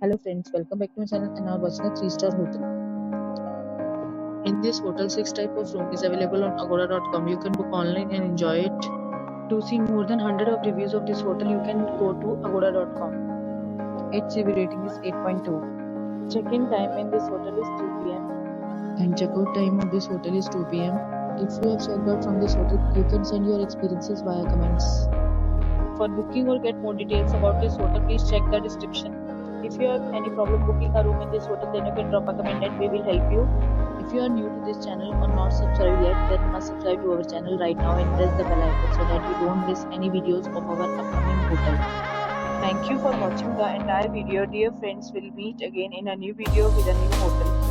Hello friends, welcome back to my channel and now watching a 3-star hotel. In this hotel, 6 type of room is available on agoda.com. You can book online and enjoy it. To see more than 100 of reviews of this hotel, you can go to agoda.com. Its review rating is 8.2. Check-in time in this hotel is 3 p.m. and check-out time of this hotel is 2 p.m. If you have checked out from this hotel, you can send your experiences via comments. For booking or get more details about this hotel, please check the description. If you have any problem booking a room in this hotel, then you can drop a comment and we will help you. If you are new to this channel or not subscribed yet, then must subscribe to our channel right now and press the bell icon so that you don't miss any videos of our upcoming hotel. Thank you for watching the entire video. Dear friends, we'll meet again in a new video with a new hotel.